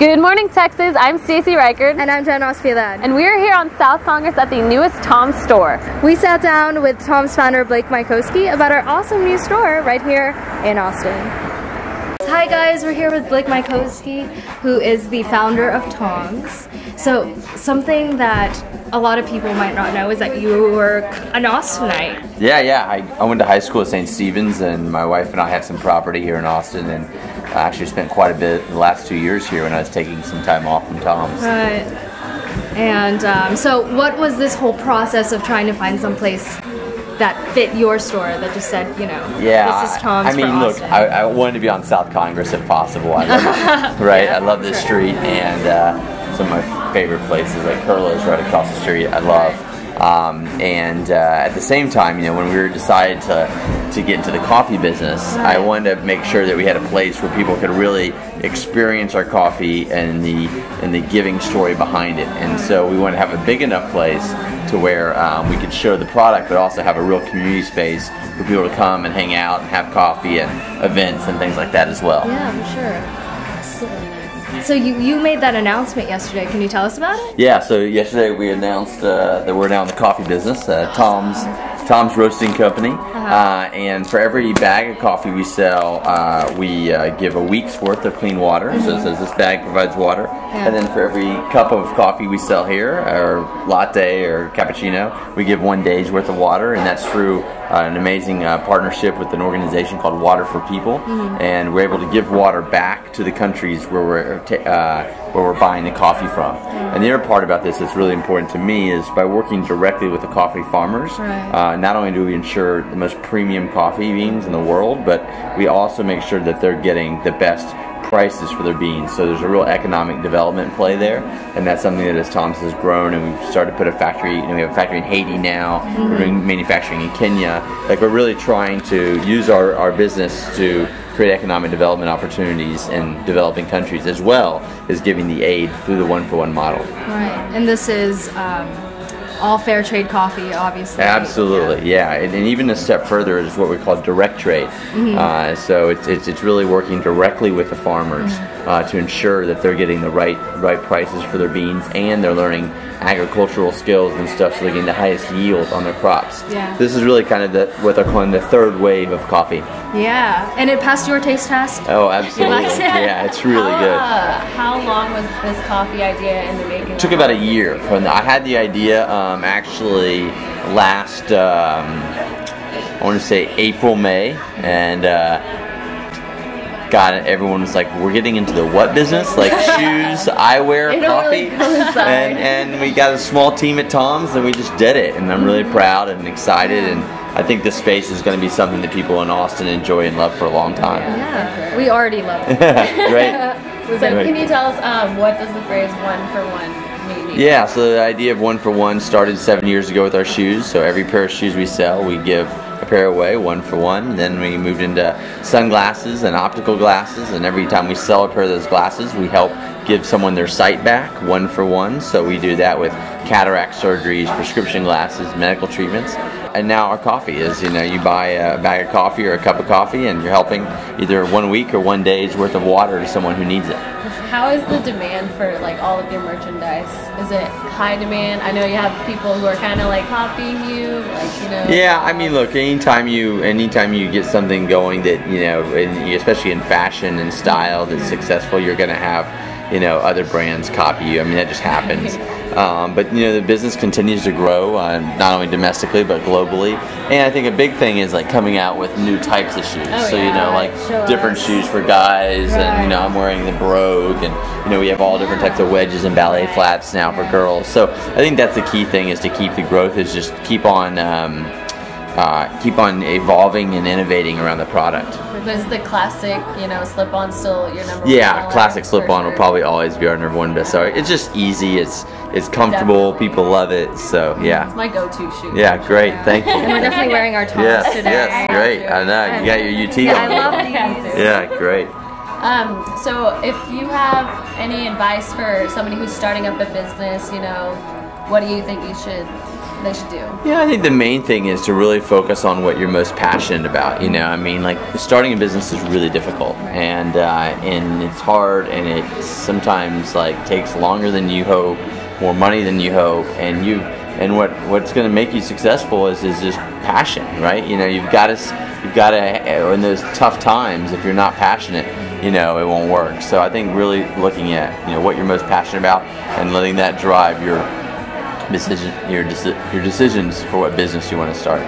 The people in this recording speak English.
Good morning, Texas. I'm Stacy Rickard. And I'm Piedad. And we are here on South Congress at the newest TOMS store. We sat down with TOMS founder Blake Mycoskie about our awesome new store right here in Austin. Hi guys, we're here with Blake Mycoskie, who is the founder of TOMS. So something that a lot of people might not know is that you were an Austinite. Yeah. I went to high school at St. Stephen's, and my wife and I have some property here in Austin, and I actually spent quite a bit the last 2 years here when I was taking some time off from TOMS. Right. And so what was this whole process of trying to find some place that fit your store, that just said, you know, this is TOMS I mean, for look, Austin? I wanted to be on South Congress if possible. I love it, right? Yeah, I love this street, and some of my favorite places, like Curlo's right across the street, I love. At the same time, you know, when we were decided to get into the coffee business, I wanted to make sure that we had a place where people could really experience our coffee and the giving story behind it. And so we wanted to have a big enough place to where we could show the product, but also have a real community space for people to come and hang out and have coffee and events and things like that as well. Yeah, for sure. So you made that announcement yesterday. Can you tell us about it? Yeah, so yesterday we announced that we're now in the coffee business, TOMS Roasting Company, and for every bag of coffee we sell, we give a week's worth of clean water. So it says this bag provides water, and then for every cup of coffee we sell here, or latte or cappuccino, we give 1 day's worth of water, and that's through an amazing partnership with an organization called Water for People, and we're able to give water back to the countries where we're buying the coffee from. And the other part about this that's really important to me is by working directly with the coffee farmers, not only do we ensure the most premium coffee beans in the world, but we also make sure that they're getting the best prices for their beans. So there's a real economic development play there, and that's something that as TOMS has grown, and we've started to put a factory, you know, we have a factory in Haiti now, we're doing manufacturing in Kenya. Like, we're really trying to use our business to create economic development opportunities in developing countries, as well as giving the aid through the one-for-one model. Right, and this is all fair trade coffee, obviously. Absolutely, yeah. And even a step further is what we call direct trade. So it's really working directly with the farmers to ensure that they're getting the right prices for their beans, and they're learning agricultural skills and stuff so they're getting the highest yield on their crops. Yeah. This is really kind of what they're calling the third wave of coffee. Yeah, and it passed your taste test? Oh, absolutely. Yeah, it's really good. How long was this coffee idea in the making? It took about a year. I had the idea actually last, I want to say April, May, and everyone was like, we're getting into the what business? Like shoes, eyewear, coffee? And we got a small team at TOMS, and we just did it. And I'm really proud and excited, and I think this space is going to be something that people in Austin enjoy and love for a long time. Yeah, we already love it. Great. So can you tell us what does the phrase one for one mean? Yeah, so the idea of one for one started 7 years ago with our shoes. So every pair of shoes we sell, we give a pair away, one for one. Then we moved into sunglasses and optical glasses, and every time we sell a pair of those glasses, we help give someone their sight back, one for one. So we do that with cataract surgeries, prescription glasses, medical treatments. And now our coffee is, you know, you buy a bag of coffee or a cup of coffee, and you're helping either 1 week or 1 day's worth of water to someone who needs it. How is the demand for like all of your merchandise? Is it high demand? I know you have people who are kind of like copying you, like, you know. Yeah, I mean, look, anytime you get something going that, you know, especially in fashion and style that's successful, you're going to have, you know, other brands copy you. I mean, that just happens. But, you know, the business continues to grow, not only domestically but globally. And I think a big thing is like coming out with new types of shoes. So, you know, like different shoes for guys, and, you know, I'm wearing the Brogue, and, you know, we have all different types of wedges and ballet flats now for girls. So I think that's the key thing, is to keep the growth, is just keep on evolving and innovating around the product. Is the classic, you know, slip-on still your number one? Yeah, classic slip-on will probably always be our number one bestseller. It's just easy, it's comfortable, people love it, so yeah. It's my go-to shoe. Yeah, great, thank you. And we're definitely wearing our TOMS today. Yes, great, I know, you got your UT on. I love these. Yeah, great. So if you have any advice for somebody who's starting up a business, you know, what do you think you should they should do? Yeah, I think the main thing is to really focus on what you're most passionate about. You know, I mean, like starting a business is really difficult, and it's hard, and it sometimes like takes longer than you hope, more money than you hope, and what's going to make you successful is just passion, right? You know, you've got to in those tough times, if you're not passionate, you know, it won't work. So I think really looking at, you know, what you're most passionate about and letting that drive your decisions for what business you want to start.